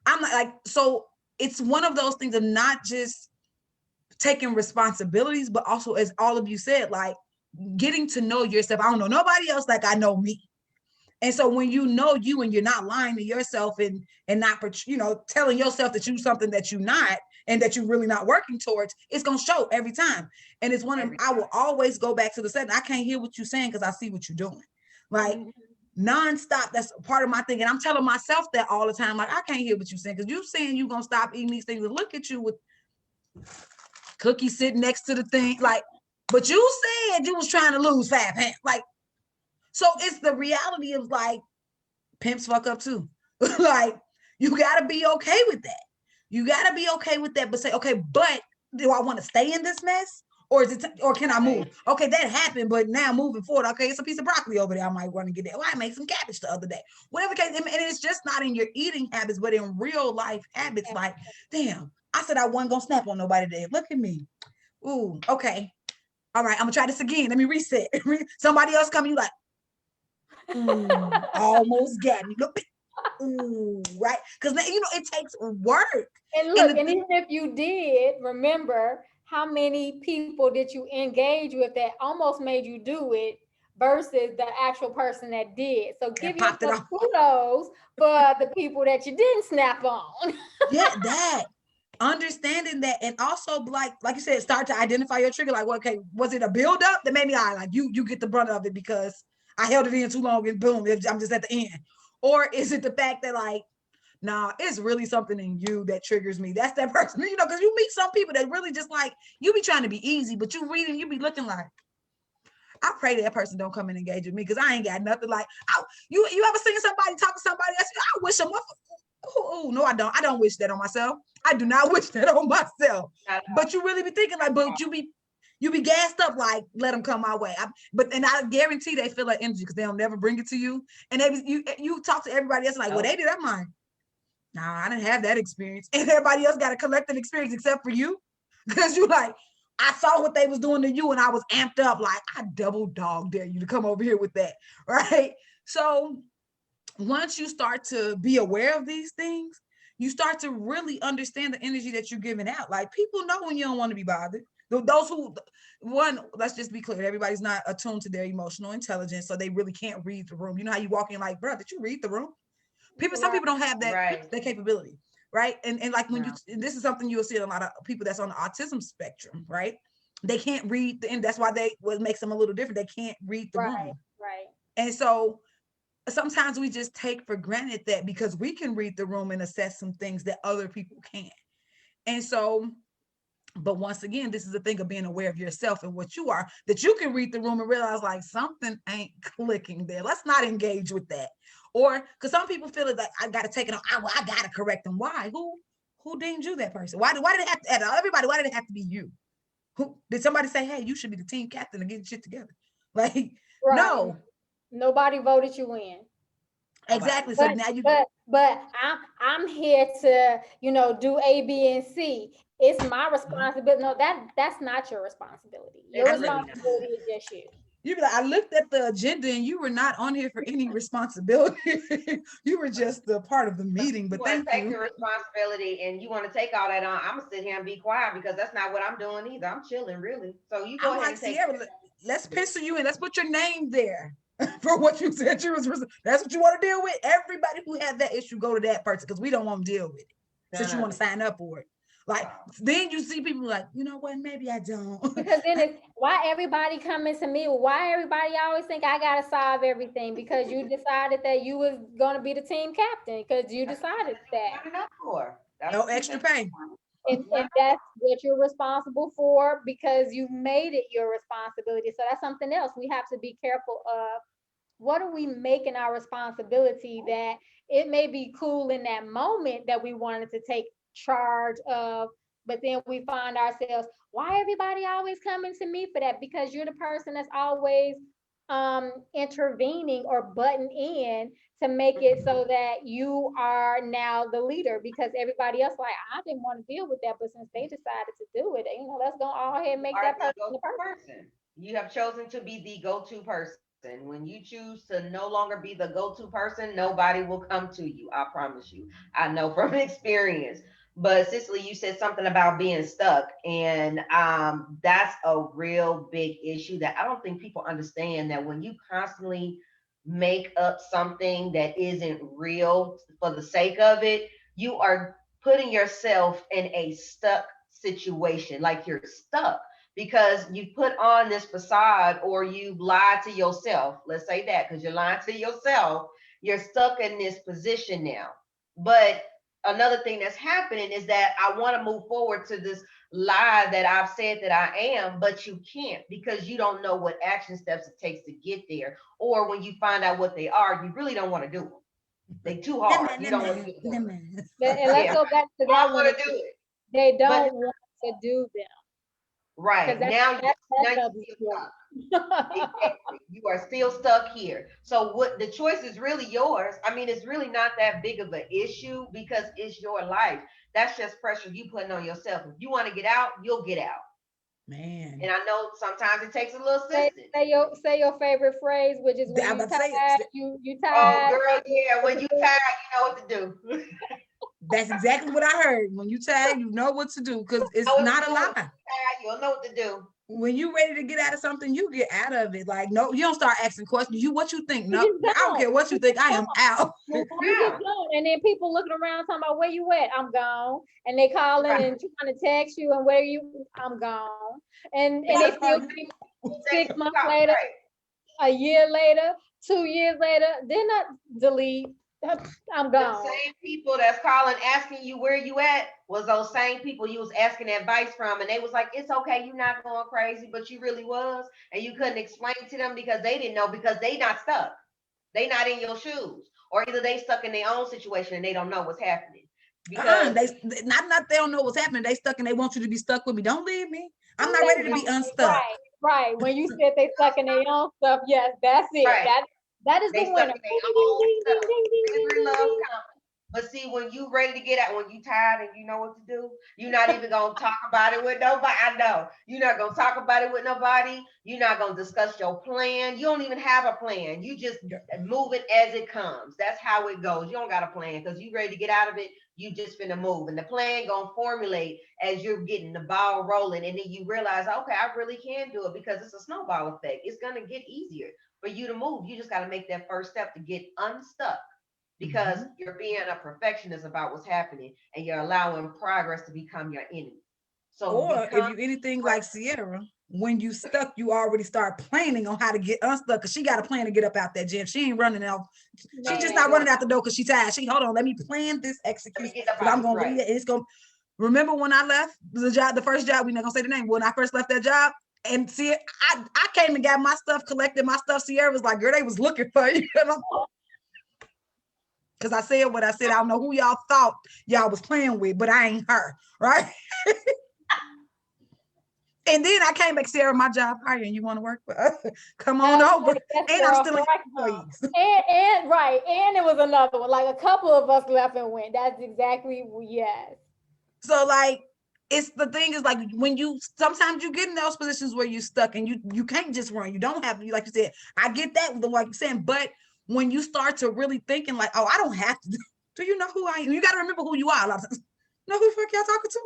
I'm not like, so it's one of those things of not just taking responsibilities, but also, as all of you said, like getting to know yourself. I don't know nobody else like I know me. And so when you know you and you're not lying to yourself and not, telling yourself that you're something that you're not and that you're really not working towards, it's gonna show every time. And it's one of I will always go back to the setting. I can't hear what you're saying because I see what you're doing. Like nonstop. That's part of my thing. And I'm telling myself that all the time. Like, I can't hear what you're saying because you're saying you're gonna stop eating these things and look at you with cookies sitting next to the thing. Like, but you said you was trying to lose 5 pounds. Like, so it's the reality of like pimps fuck up too. Like you gotta be okay with that. You gotta be okay with that, but say, okay, but do I want to stay in this mess? Or is it or can I move? Okay, that happened, but now moving forward, okay, it's a piece of broccoli over there. I might want to get that. Well, I made some cabbage the other day. Whatever case, and it's just not in your eating habits, but in real life habits. Like, damn, I said I wasn't gonna snap on nobody today. Look at me. Ooh, okay. All right, I'm gonna try this again. Let me reset. Somebody else coming, you like, ooh, almost got me. Look, ooh, right? Because it takes work. And look, and even if you did, remember how many people did you engage with that almost made you do it versus the actual person that did. So give yourself kudos for the people that you didn't snap on. Yeah, that. understanding that, and also like you said, start to identify your trigger. Like, well, okay, was it a buildup that made me like you get the brunt of it because I held it in too long and boom, I'm just at the end? Or is it the fact that like, nah, it's really something in you that triggers me? That's that person, you know, because you meet some people that really just like, you be trying to be easy, but you reading, you be looking like, I pray that person don't come and engage with me because I ain't got nothing. Like, you ever seen somebody talk to somebody else? I wish a motherfucker. Oh, no, I don't. I don't wish that on myself. I do not wish that on myself. But you really be thinking like, but you be gassed up like, let them come my way. But I guarantee they feel that energy because they'll never bring it to you. And you talk to everybody else like, well, they did. I'm like, nah, I didn't have that experience. And everybody else got a collective experience except for you. Because you like, I saw what they was doing to you and I was amped up. Like, I double dog dare you to come over here with that. Right. So once you start to be aware of these things, you start to really understand the energy that you're giving out. Like, people know when you don't want to be bothered. Those who, let's just be clear, everybody's not attuned to their emotional intelligence, so they really can't read the room. You know how you walk in like, bro, did you read the room? Some people don't have that capability, right? And like when this is something you'll see in a lot of people that's on the autism spectrum, right? They can't read, and that's why what makes them a little different. They can't read the room, right? And so sometimes we just take for granted that because we can read the room and assess some things that other people can't. And so, but once again, this is the thing of being aware of yourself and what you are, that you can read the room and realize like something ain't clicking there. Let's not engage with that. Or because some people feel like I got to take it on. I got to correct them. Why? Who deemed you that person? Why did it have to, everybody, why did it have to be you? Who did somebody say, hey, you should be the team captain and get your shit together? Like, no. Nobody voted you in. Exactly. But, so now you but I'm here to, do A, B, and C. It's my responsibility. No, that's not your responsibility. Your responsibility is just you. You be like, I looked at the agenda and you were not on here for any responsibility. You were just a part of the meeting. But thank you. Take your responsibility and you want to take all that on. I'm gonna sit here and be quiet because that's not what I'm doing either. I'm chilling, really. So you go ahead and take Ciara, let's pencil you in. Let's put your name there for what you said. That's what you want to deal with. Everybody who has that issue, go to that person because we don't want to deal with it. Since you want to sign up for it. Like, then you see people like, you know what, maybe I don't. Because then it's why everybody coming to me, why everybody always think I gotta solve everything, because you decided that you was gonna be the team captain, because you decided that. No extra pay. And that's what you're responsible for because you made it your responsibility. So that's something else we have to be careful of. What are we making our responsibility that it may be cool in that moment that we wanted to take charge of, but then we find ourselves, why everybody always coming to me for that? Because you're the person that's always intervening or butting in to make it so that you are now the leader, because everybody else like, I didn't want to deal with that, but since they decided to do it, let's go all ahead and make that person the person. You have chosen to be the go-to person. When you choose to no longer be the go-to person, nobody will come to you. I promise you. I know from experience. But Cicely, you said something about being stuck, and that's a real big issue that I don't think people understand, that when you constantly make up something that isn't real for the sake of it, you are putting yourself in a stuck situation. Like, you're stuck because you put on this facade, or you lied to yourself. Let's say that, because you're lying to yourself. You're stuck in this position now. But another thing that's happening is that I want to move forward to this lie that I've said that I am, but you can't, because you don't know what action steps it takes to get there. Or when you find out what they are, you really don't want to do them. They too hard. You don't want to do them. And let's go back to that one. Do it. They don't want to do them. Right. Now you are still stuck here. So what the choice is really yours. I mean, it's really not that big of an issue because it's your life. That's just pressure you putting on yourself. If you want to get out, you'll get out. Man. And I know sometimes it takes a little assistance. Say your favorite phrase, which is when you tired, you tired. Oh, girl, yeah. When you tired, you know what to do. That's exactly what I heard. When you tired, you know what to do, because it's not a lie. You'll know what to do. when you ready to get out of something, you get out of it. Like, no, you don't start asking questions. What you think? No, You just I don't care what you think. I am out. You just don't. And then people looking around talking about where you at, I'm gone. And they calling and trying to text you and where you, I'm gone. And they still 6 months later, a year later, 2 years later, then I delete. I'm gone. The same people that's calling asking you where you at was those same people you was asking advice from, and they was like, it's okay, you're not going crazy, but you really was, and you couldn't explain to them because they didn't know, because they not stuck. They not in your shoes. Or either they stuck in their own situation and they don't know what's happening. Because they don't know what's happening. They stuck and they want you to be stuck with me. Don't leave me. I'm not ready to be unstuck. Right. When you said they stuck in their own stuff, yes, that's it. Right. That is they the winner. But see, when you ready to get out, when you tired and you know what to do, you're not even gonna talk about it with nobody. I know you're not gonna talk about it with nobody. You're not gonna discuss your plan. You don't even have a plan. You just move it as it comes. That's how it goes. You don't got a plan because you ready to get out of it. You just finna move, and the plan gonna formulate as you're getting the ball rolling, and then you realize, okay, I really can do it because it's a snowball effect. It's gonna get easier for you to move. You just got to make that first step to get unstuck, because you're being a perfectionist about what's happening and you're allowing progress to become your enemy. So, or if you're anything like Ciara, when you stuck, you already start planning on how to get unstuck, because she got a plan to get up out that gym. She ain't running out. She's just not running out the door because she's tired. Hold on, let me plan this execution, because I'm gonna read it. It's gonna remember when I left the first job, we're not gonna say the name. When I first left that job, and see, I came and got my stuff, collected my stuff. Ciara was like, girl, they was looking for you. Because I said what I said. I don't know who y'all thought y'all was playing with, but I ain't her, right? And then I came back, Ciara, my job hiring. You want to work for us? Come on over. And I'm still employees. And right. And it was another one. Like a couple of us left and went. That's exactly, yes. So like, it's the thing is like when you sometimes you get in those positions where you're stuck and you can't just run. You don't have to, like you said. I get that, like you're saying, but when you start to really thinking like, oh, I don't have to. Do you know who I am? You got to remember who you are. A lot of times. You know who the fuck y'all talking to?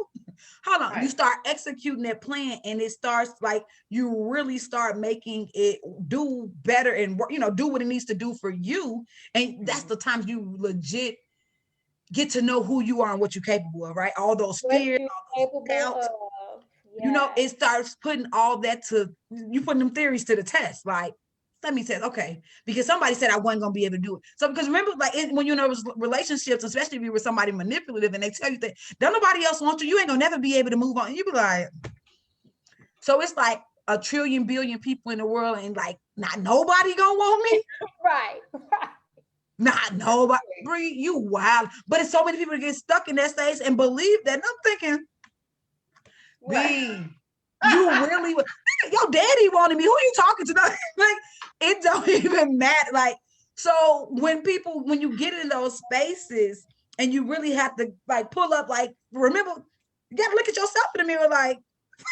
Hold on. Right. You start executing that plan, and it starts like you really start making it do better and do what it needs to do for you. And that's the times you legit get to know who you are and what you're capable of, right? All those fears, all those doubts. Yes. It starts putting all that you putting them theories to the test. Like, let me test, okay, because somebody said I wasn't gonna be able to do it. So because remember, like when you're in relationships, especially if you were somebody manipulative and they tell you that don't nobody else want you ain't gonna never be able to move on. You be like, so it's like a trillion billion people in the world, and like not nobody gonna want me, right? Not nobody. Bree, you wild. But it's so many people that get stuck in that stage and believe that. And I'm thinking, you really would. Your daddy wanted me. Who are you talking to? Like, it don't even matter. Like, so when you get in those spaces and you really have to like pull up, like, remember, you got to look at yourself in the mirror. Like,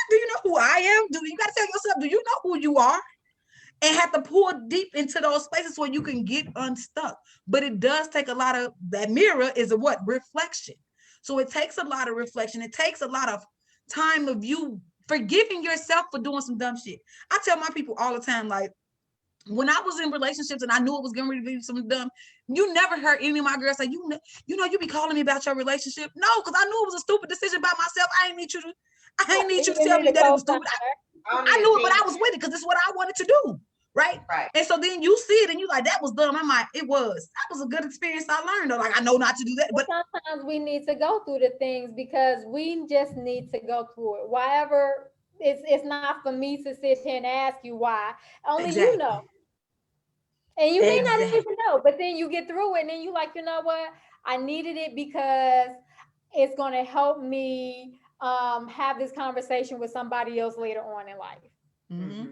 do you know who I am? You got to tell yourself, do you know who you are? And have to pull deep into those spaces where you can get unstuck. But it does take a lot of, that mirror is a what? Reflection. So it takes a lot of reflection. It takes a lot of time of you forgiving yourself for doing some dumb shit. I tell my people all the time, like, when I was in relationships and I knew it was going to be some dumb, you never heard any of my girls say, you be calling me about your relationship. No, because I knew it was a stupid decision by myself. I ain't need you to tell me that it was stupid. I knew it, but I was with it because it's what I wanted to do. Right. And so then you see it and you like, that was dumb. I'm like, that was a good experience I learned. Or like, I know not to do that. But sometimes we need to go through the things because we just need to go through it. Whatever, it's not for me to sit here and ask you why. Only you know. And you may not even know, but then you get through it and then you like, you know what? I needed it because it's going to help me have this conversation with somebody else later on in life. Mm-hmm.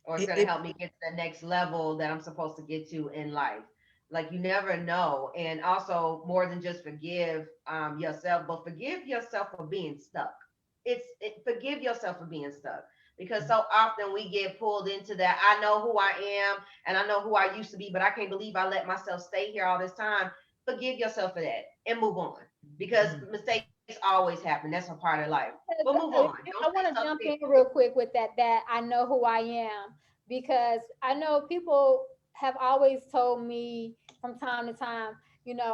Or it's going to help me get to the next level that I'm supposed to get to in life. Like, you never know. And also, more than just forgive yourself, but forgive yourself for being stuck. Forgive yourself for being stuck. Because so often we get pulled into that. I know who I am and I know who I used to be, but I can't believe I let myself stay here all this time. Forgive yourself for that and move on. Because mistakes always happen. That's a part of life. But move I on. Don't want say to jump something. in real quick with that, that I know who I am, because I know people have always told me from time to time,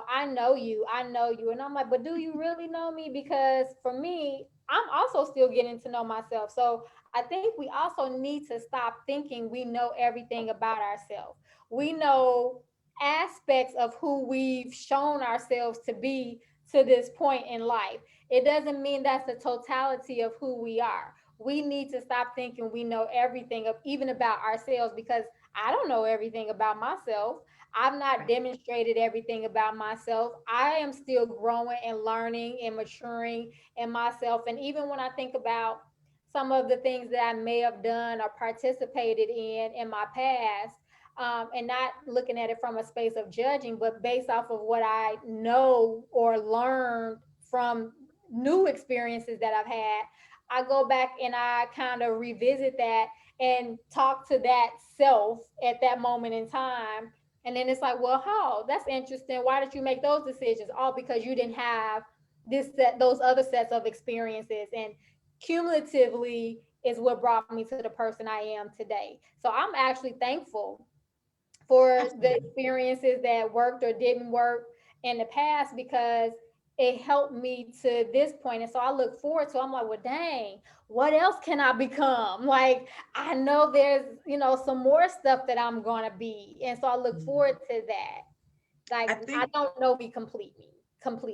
I know you. And I'm like, but do you really know me? Because for me, I'm also still getting to know myself. So I think we also need to stop thinking we know everything about ourselves. We know aspects of who we've shown ourselves to be to this point in life. It doesn't mean that's the totality of who we are. We need to stop thinking we know everything of even about ourselves, because I don't know everything about myself. I've not demonstrated everything about myself. I am still growing and learning and maturing in myself. And even when I think about some of the things that I may have done or participated in my past, and not looking at it from a space of judging, but based off of what I know or learned from new experiences that I've had, I go back and I kind of revisit that and talk to that self at that moment in time. And then it's like, well, how? That's interesting. Why did you make those decisions? All because you didn't have those other sets of experiences. And cumulatively is what brought me to the person I am today. So I'm actually thankful for the Absolutely. experiences that worked or didn't work in the past, because it helped me to this point. And so I look forward to, I'm like, well, dang, what else can I become? Like, I know there's, some more stuff that I'm going to be. And so I look Mhm. forward to that. Like, I I think, don't know me completely.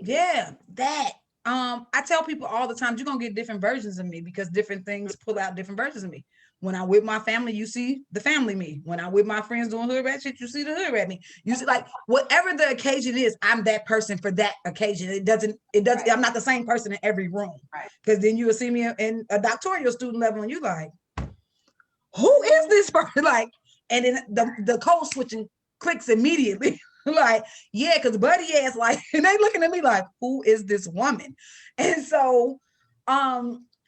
yeah, that. I tell people all the time, you're gonna get different versions of me because different things pull out different versions of me. When I'm with my family, you see the family me. When I'm with my friends doing hood rat shit, you see the hood rat me. You see, like whatever the occasion is, I'm that person for that occasion. It doesn't. Right. I'm not the same person in every room. Right. Because then you will see me in a doctoral student level, and you like, who is this person? Like, and then the code switching clicks immediately. Like, yeah, because buddy ass, like, and they looking at me like, who is this woman? And so,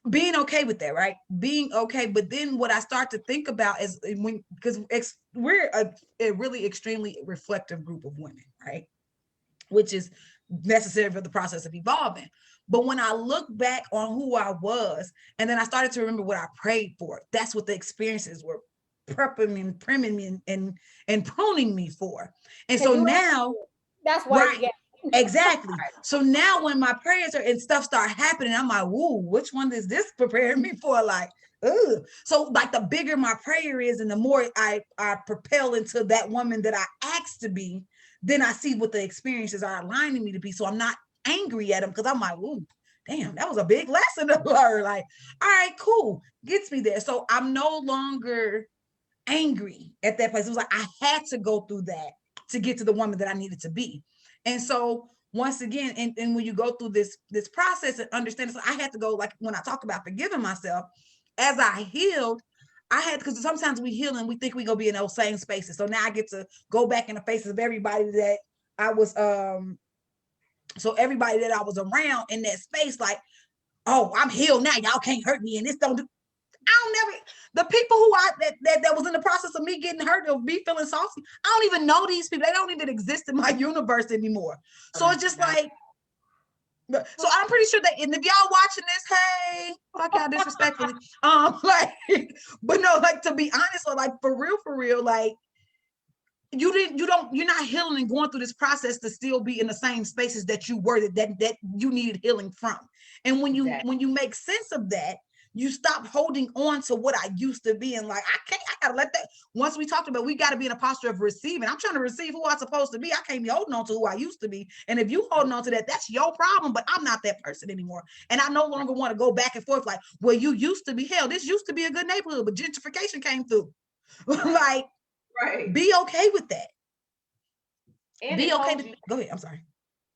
being okay with that, right? Being okay. But then what I start to think about is when, because we're a really extremely reflective group of women, right? Which is necessary for the process of evolving. But when I look back on who I was, and then I started to remember what I prayed for, that's what the experiences were prepping me and priming me and pruning me for. And Because so you asked now, for it. That's why you right, get exactly. So now when my prayers are and stuff start happening, I'm like, whoa, which one is this preparing me for? Like, ugh. So like the bigger my prayer is and the more I propel into that woman that I asked to be, then I see what the experiences are aligning me to be. So I'm not angry at them because I'm like, ooh, damn, that was a big lesson to learn. Like, all right, cool, gets me there. So I'm no longer angry at that place. It was like I had to go through that to get to the woman that I needed to be. And so once again, and when you go through this process and understand, so I had to go, like when I talk about forgiving myself, as I healed, I had, because sometimes we heal and we think we gonna be in those same spaces. So now I get to go back in the faces of everybody that I was so everybody that I was around in that space, like, oh, I'm healed now. Y'all can't hurt me. And this don't do, I don't never, the people who that was in the process of me getting hurt or me feeling saucy, I don't even know these people. They don't even exist in my universe anymore. So it's just like, so I'm pretty sure that, and if y'all watching this, hey, fuck y'all disrespectfully. Like, but no, like to be honest, or like for real, like you're not healing and going through this process to still be in the same spaces that you were that you needed healing from. And when you make sense of that, you stop holding on to what I used to be and like I gotta let that. Once we talked about, we got to be in a posture of receiving. I'm trying to receive who I'm supposed to be. I can't be holding on to who I used to be. And if you holding on to that, that's your problem. But I'm not that person anymore. And I no longer want to go back and forth like, well, you used to be, hell, this used to be a good neighborhood, but gentrification came through. Like, Right. be okay with that. And it Be okay holds to you. go ahead. I'm sorry.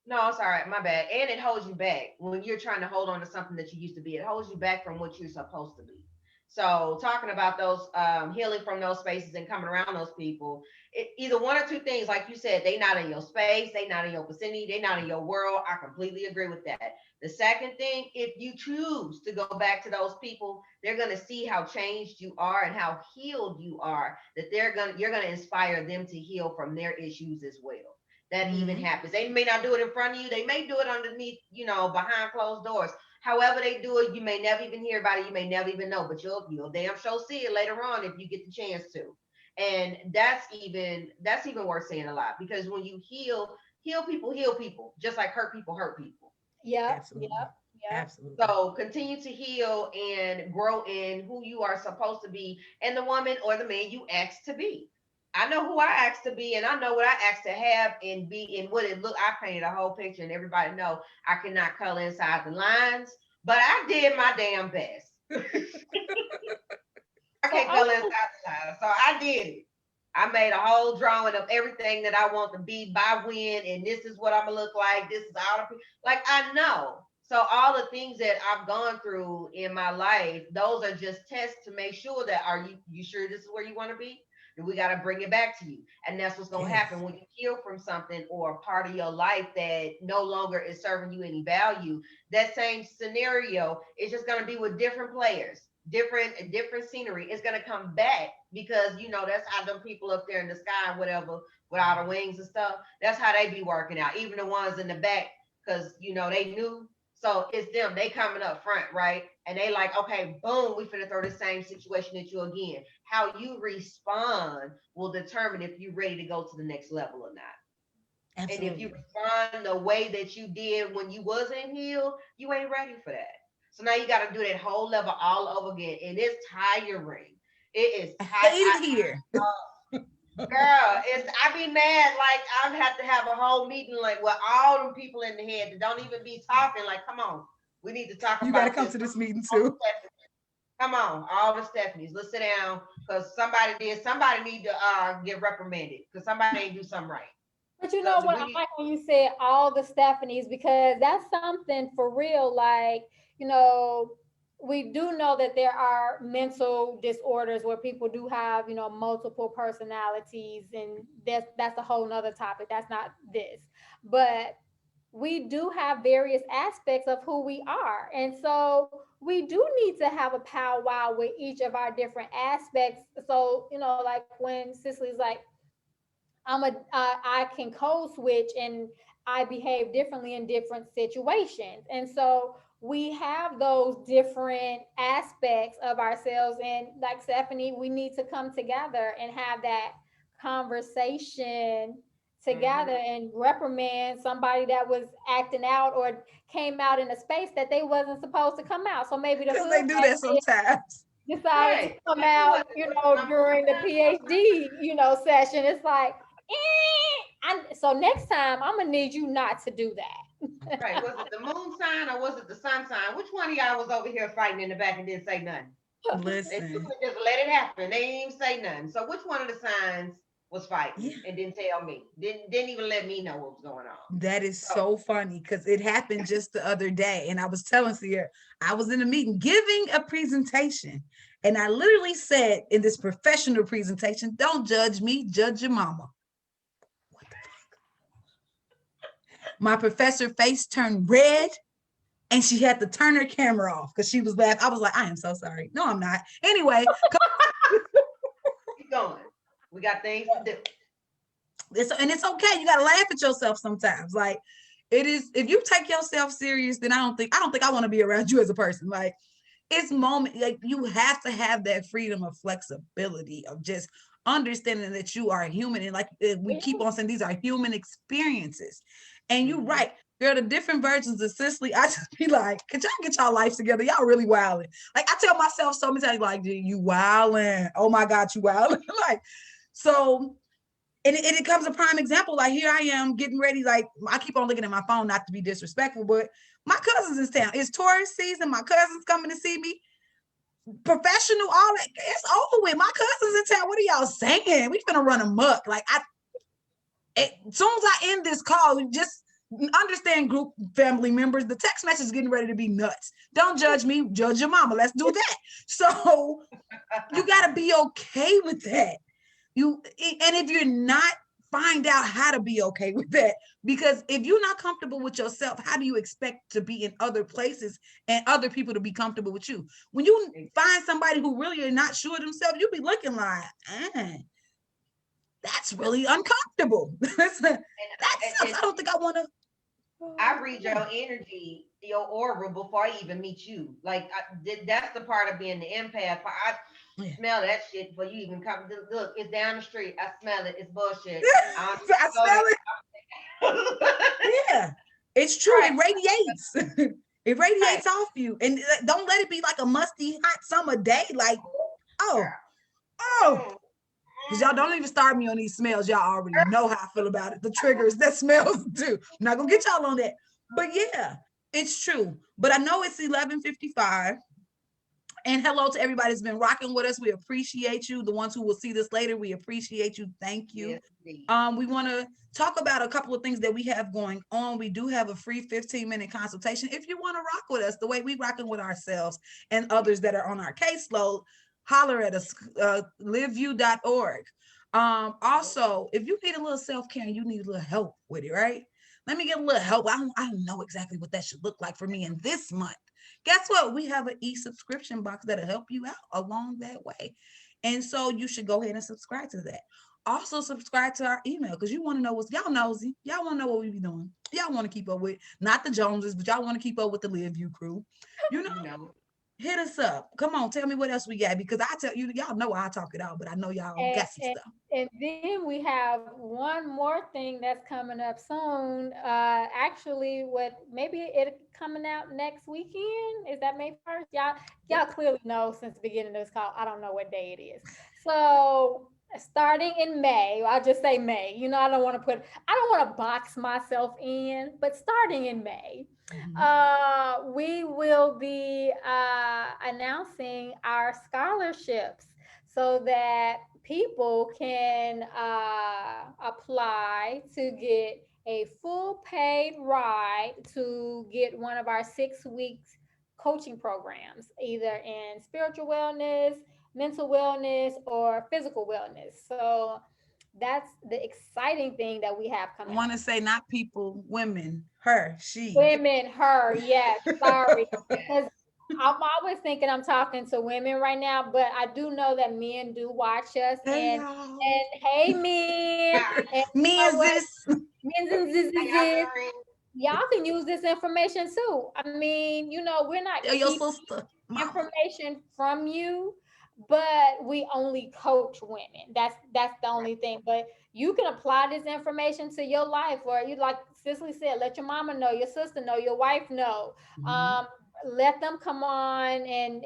No, it's all right. My bad. And it holds you back when you're trying to hold on to something that you used to be. It holds you back from what you're supposed to be. So talking about those healing from those spaces and coming around those people, either one or two things, like you said, they not in your space, they not in your vicinity, they not in your world. I completely agree with that. The second thing, if you choose to go back to those people, they're gonna see how changed you are and how healed you are. That you're gonna inspire them to heal from their issues as well. that even happens. They may not do it in front of you. They may do it underneath, behind closed doors. However they do it, you may never even hear about it. You may never even know, but you'll damn sure see it later on if you get the chance to. And that's even worth saying a lot, because when you heal people, just like hurt people. Yep. Absolutely. Yep. Yep. Absolutely. So continue to heal and grow in who you are supposed to be and the woman or the man you asked to be. I know who I asked to be, and I know what I asked to have and be, and what it look. I painted a whole picture, and everybody know I cannot color inside the lines, but I did my damn best. I can't color inside the lines, so I did it. I made a whole drawing of everything that I want to be by when, and this is what I'm gonna look like. This is all the like I know. So all the things that I've gone through in my life, those are just tests to make sure that are you sure this is where you want to be? Then we got to bring it back to you, and that's what's gonna happen when you heal from something or a part of your life that no longer is serving you any value. That same scenario is just gonna be with different players, different scenery. It's gonna come back because that's how them people up there in the sky, whatever, with all the wings and stuff. That's how they be working out. Even the ones in the back, because they knew. So it's them. They coming up front, right? And they like, okay, boom, we finna throw the same situation at you again. How you respond will determine if you're ready to go to the next level or not. Absolutely. And if you respond the way that you did when you wasn't healed, you ain't ready for that. So now you got to do that whole level all over again, and it's tiring. It is tiring here. Girl, I be mad. Like I've had to have a whole meeting like with all them people in the head that don't even be talking. Like, come on, we need to talk. You about gotta come to this meeting too. Come on, all the Stephany's. Let's sit down because somebody need to get reprimanded because somebody ain't do something right. But you know what I like when you said all the Stephany's, because that's something for real. Like, we do know that there are mental disorders where people do have, multiple personalities, and that's a whole nother topic. That's not this. But we do have various aspects of who we are. And so we do need to have a powwow with each of our different aspects. So, like when Cicely's like, I can code switch and I behave differently in different situations. And so we have those different aspects of ourselves. And like Stephany, we need to come together and have that conversation together and reprimand somebody that was acting out or came out in a space that they wasn't supposed to come out. So maybe because they do that sometimes. Decided to come out, during the PhD, session. It's like, so next time I'm gonna need you not to do that. Right? Was it the moon sign or was it the sun sign? Which one of y'all was over here fighting in the back and didn't say nothing? Listen, they just let it happen. They didn't even say nothing. So which one of the signs was fighting and didn't tell me? Didn't even let me know what was going on. That is so funny because it happened just the other day, and I was telling Ciara, I was in a meeting giving a presentation, and I literally said in this professional presentation, "Don't judge me, judge your mama." What the fuck? My professor face turned red, and she had to turn her camera off because she was laughing. I was like, "I am so sorry." No, I'm not. Anyway, keep going. We got things to do. And it's okay. You gotta laugh at yourself sometimes. Like it is, if you take yourself serious, then I don't think I want to be around you as a person. Like it's like you have to have that freedom of flexibility of just understanding that you are human. And like we keep on saying, these are human experiences. And you're right. There are the different versions of Cicely. I just be like, could y'all get y'all life together? Y'all really wilding. Like I tell myself so many times, like, you wilding. Oh my God, you wilding. Like, so, and it becomes a prime example. Like here I am getting ready. Like I keep on looking at my phone, not to be disrespectful, but my cousin's in town. It's Taurus season. My cousin's coming to see me. Professional, all that. It's over with. My cousin's in town. What are y'all saying? We finna run amok. Like as soon as I end this call, just understand group family members. The text message is getting ready to be nuts. Don't judge me, judge your mama. Let's do that. So you gotta be okay with that. And if you're not, find out how to be okay with that. Because if you're not comfortable with yourself, how do you expect to be in other places and other people to be comfortable with you? When you find somebody who really are not sure of themselves, you'll be looking like, that's really uncomfortable. I don't think I want to. I read your energy, your aura before I even meet you. Like that's the part of being the empath. I smell that shit before you even come. Look, it's down the street. I smell it. It's bullshit. I smell it. Yeah, it's true. Right. It radiates. It radiates off you, and don't let it be like a musty hot summer day. Like, because y'all don't even start me on these smells. Y'all already know how I feel about it. The triggers that smells do. I'm not gonna get y'all on that. But yeah, it's true. But I know it's 11:55. And hello to everybody that's been rocking with us. We appreciate you. The ones who will see this later, we appreciate you. Thank you. Yes, we want to talk about a couple of things that we have going on. We do have a free 15-minute consultation. If you want to rock with us the way we rocking with ourselves and others that are on our caseload, holler at us, LIVYou.org. Also, if you need a little self-care and you need a little help with it, right? Let me get a little help. I don't know exactly what that should look like for me in this month. Guess what? We have an e-subscription box that'll help you out along that way. And so you should go ahead and subscribe to that. Also subscribe to our email because you want to know what's y'all nosy. Y'all want to know what we be doing. Y'all want to keep up with, not the Joneses, but y'all want to keep up with the Live You crew. You know. Hit us up. Come on, tell me what else we got, because I tell you, y'all know I talk it out, but I know y'all got some stuff. And then we have one more thing that's coming up soon. Actually, maybe it coming out next weekend. Is that May 1st? Y'all clearly know since the beginning of this call. I don't know what day it is. So starting in May, I'll just say May. You know, I don't want to box myself in, but starting in May. We will be announcing our scholarships so that people can apply to get a full paid ride to get one of our 6 weeks coaching programs, either in spiritual wellness, mental wellness, or physical wellness. So that's the exciting thing that we have coming. I want to say not people, women, her, she. Women, her, yes, sorry. Because I'm always thinking I'm talking to women right now, but I do know that men do watch us. Hey, and hey, men. Y'all can use this information too. I mean, you know, we're not keeping information from you, but we only coach women. That's the only thing. But you can apply this information to your life, or you, like Cicely said, let your mama know, your sister know, your wife know. Let them come on and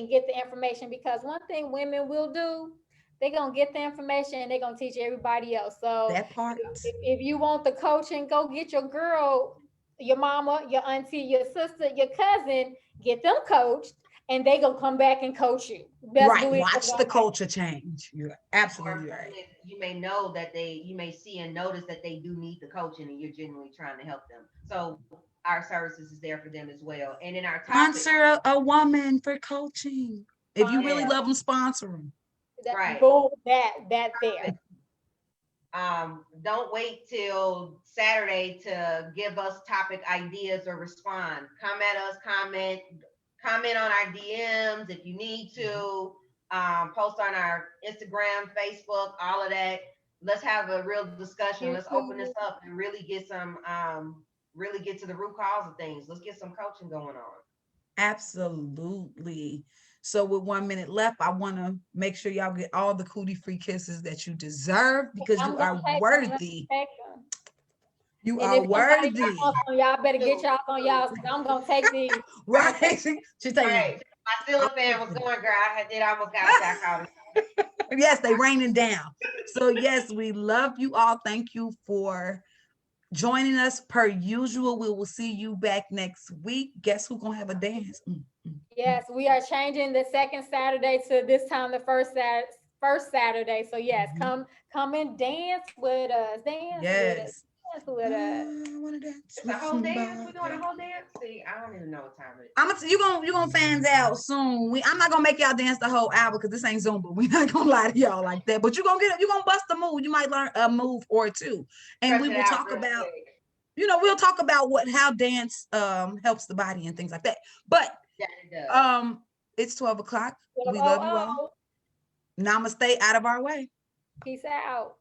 get the information, because one thing women will do, they're gonna get the information and they're gonna teach everybody else. So that part. If you want the coaching, go get your girl, your mama, your auntie, your sister, your cousin, get them coached, and they gonna come back and coach you. Right. Watch the culture change. You're absolutely right. You may know that you may see and notice that they do need the coaching, and you're genuinely trying to help them. So our services is there for them as well. And in our topic, sponsor a woman for coaching. If you really love them, sponsor them. Right. Boom, that there. Don't wait till Saturday to give us topic ideas or respond. Come at us, comment on our DMs if you need to. Post on our Instagram, Facebook, all of that. Let's have a real discussion. Let's open this up and really get some really get to the root cause of things. Let's get some coaching going on. Absolutely. So with 1 minute left, I want to make sure y'all get all the cootie free kisses that you deserve, because you are worthy. You are worthy. Y'all better get y'all on y'all. I'm gonna take these. Right. She's taking. Right. My ceiling fan was going, girl. I almost got back out. Yes, they raining down. So yes, we love you all. Thank you for joining us per usual. We will see you back next week. Guess who's gonna have a dance? Yes, we are changing the second Saturday to this time the first Saturday. So yes, come and dance with us. Dance with us. Dance with us. I want to dance. It's a whole dance. We're doing a whole dance. See, I don't even know what time it is. You gonna fans out soon. I'm not gonna make y'all dance the whole hour because this ain't Zumba. We're not gonna lie to y'all like that. But you're gonna bust a move. You might learn a move or two, and we will talk about. We'll talk about how dance helps the body and things like that. But it's 12 o'clock. We love you all. Namaste out of our way. Peace out.